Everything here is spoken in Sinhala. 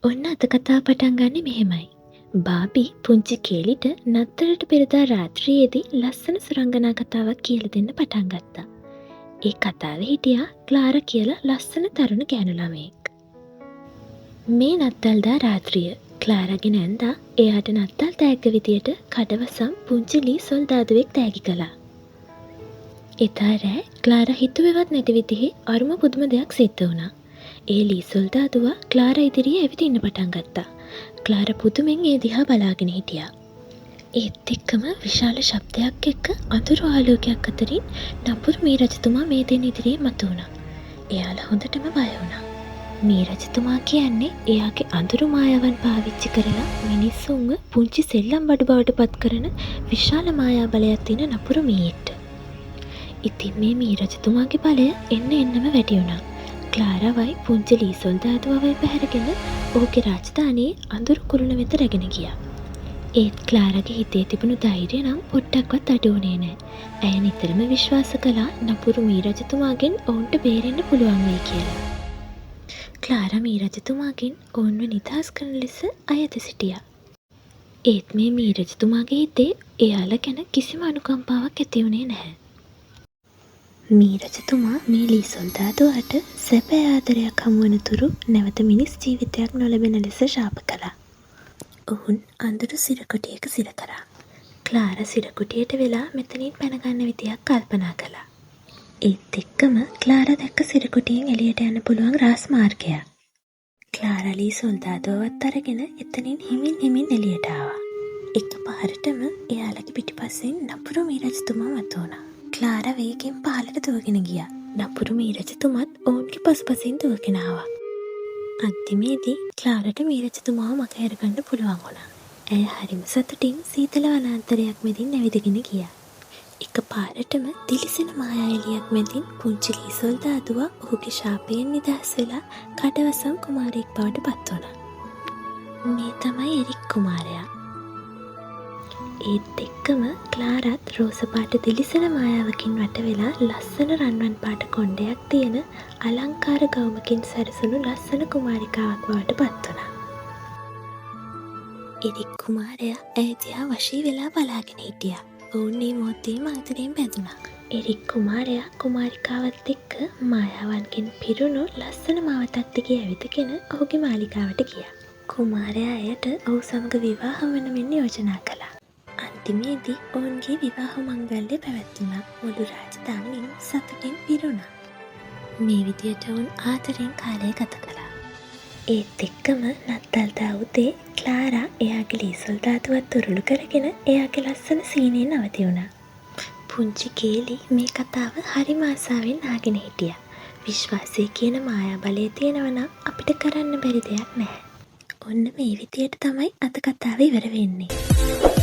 ඔන්න අද කතාව පටන් ගන්නේ මෙහෙමයි. බාබි පුංචි කේලිට නත්තලට පෙරදා රාත්‍රියේදී ලස්සන සුරංගනා කතාවක් කියලා දෙන්න පටන් ගත්තා. ඒ කතාවේ හිටියා ක්ලාරා කියලා ලස්සන තරුණ ගෑනු ළමයෙක්. මේ නත්තල්දා රාත්‍රිය ක්ලාරාගේ නැන්දා එයාට නත්තල් තෑග්ග විදියට කඩවසම් පුංචි ලී සොල්දාදුවෙක් තෑගි කළා. එදා රෑ ක්ලාරා හිතුවේවත් නැති විදිහේ අරුම පුදුම දෙයක් සිද්ධ වුණා. ඒ ලී සොල්දාදුවා ක්ලාරා ඉදිරියේ ඇවිදින්න පටන් ගත්තා. ක්ලාරා පුදුමෙන් ඒ දිහා බලාගෙන හිටියා. ඒත් එක්කම විශාල ශබ්දයක් එක්ක අඳුරු ආලෝකයක් අතරින් නපුරු මේ රජතුමා මේ දෙන්න ඉදිරියේ මතුවුණා. එයාලා හොඳටම බය වුණා. මේ රජතුමා කියන්නේ එයාගේ අඳුරු මායාවන් පාවිච්චි කරලා මිනිස්සුන්ව පුංචි සෙල්ලම් බඩු බවට පත් කරන විශාල මායා බලයක් තියෙන නපුරු මීයෙක්ට. ඉතින් මේ රජතුමාගේ බලය එන්න එන්නම වැඩි වුණා. ක්ලාරාවයි පුංචි ලී සොල්දාදුවවයි පැහැරගෙන ඔහුගේ රාජධානියේ අඳුරු කුරුණ වෙත රැගෙන ගියා. ඒත් ක්ලාරාගේ හිතේ තිබුණු ධෛර්යය නම් පොඩ්ඩක්වත් අඩු වුණේ නැහැ. ඇය නිතරම විශ්වාස කළා නපුරු මී රජතුමාගෙන් ඔවුන්ට බේරෙන්න පුළුවන් වෙයි කියලා. ක්ලාරා මී රජතුමාගෙන් ඔවුන්ව නිදහස් කරන ලෙස අයද සිටියා. ඒත් මේ මී රජතුමාගේ හිතේ එයාලා ගැන කිසිම අනුකම්පාවක් ඇති වුණේ නැහැ. මී රජතුමා මේ ලී සොල්දාදුවාට සැප ආදරයක් හමුවන තුරු නැවත මිනිස් ජීවිතයක් නොලැබෙන ලෙස ශාප කළා. ඔවුන් අඳුරු සිරකොටියක සිර කරා. ක්ලාරා සිරකොටියට වෙලා මෙතනින් පැනගන්න විදියක් කල්පනා කළා. ඒත් එක්කම ක්ලාරා දැක්ක සිරකොටියෙන් එළියට යන්න පුළුවන් රාස් මාර්ගයක්. ක්ලාරා ලී සොල්දාදුවවත් අරගෙන එතනින් හිමින් එළියට ආවා. එකපාරටම එයාලගේ පිටිපස්සෙන් නපුරු මී රජතුමා මතුවුණා. ක්ලාරා වේගෙන් පහළට දුවගෙන ගියා. නපුරු මී රජතුමත් ඔවුන්ගේ පසුපසින් දුවගෙන ආවා. අන්තිමේදී ක්ලාරාට මී රජතුමාව මග හැරගන්න පුළුවන් වුණා. ඇය හරිම සතුටින් සීතල වනාන්තරයක් මැදින් ඇවිදගෙන ගියා. එකපාරටම දිලිසෙන මායා එළියක් මැදින් පුංචි ලී සොල්දාදුවා ඔහුගේ ශාපයෙන් නිදහස් වෙලා කඩවසම් කුමාරයෙක් බවට පත් වුණා. මේ තමයි එරික් කුමාරයා. ඒත් එක්කම ක්ලාරාත් රෝස පාට දිලිසෙන මායාවකින් වට වෙලා ලස්සන රන්වන් පාට කොණ්ඩයක් තියෙන අලංකාර ගවුමකින් සැරසුණු ලස්සන කුමාරිකාවක් බවට පත් වුණා. එරික් කුමාරයා ඇය දිහා වශී වෙලා බලාගෙන හිටියා. ඔවුන් මේ මොහොතේම ආදරයෙන් බැඳුණා. එරික් කුමාරයා කුමාරිකාවත් එක්ක මායාවන්ගෙන් පිරුණු ලස්සන මාවතක් දිගේ ඇවිදගෙන ඔහුගේ මාලිගාවට ගියා. කුමාරයා ඇයට ඔහු සමග විවාහ වන මෙන් යෝජනා කළා. අන්තිමේදී ඔවුන්ගේ විවාහ මංගල්‍ය පැවැත්වුණා. මුළු රාජධානියම සතුටින් පිරුණා. මේ විදියට ඔවුන් ආදරෙන් කාලය ගත කළා. ඒත් එක්කම නත්තල්දා උදේ ක්ලාරා එයාගේ ලී සොල්දාදුවත් උරුළු කරගෙන එයාගේ ලස්සන සීනයෙන් අවදි වුණා. පුංචි කේලි මේ කතාව හරිම ආසාවෙන් අහගෙන හිටියා. විශ්වාසය කියන මායා බලය තියෙනවා නම් අපිට කරන්න බැරි දෙයක් නැහැ. ඔන්න මේ විදියට තමයි අද කතාව ඉවර වෙන්නේ.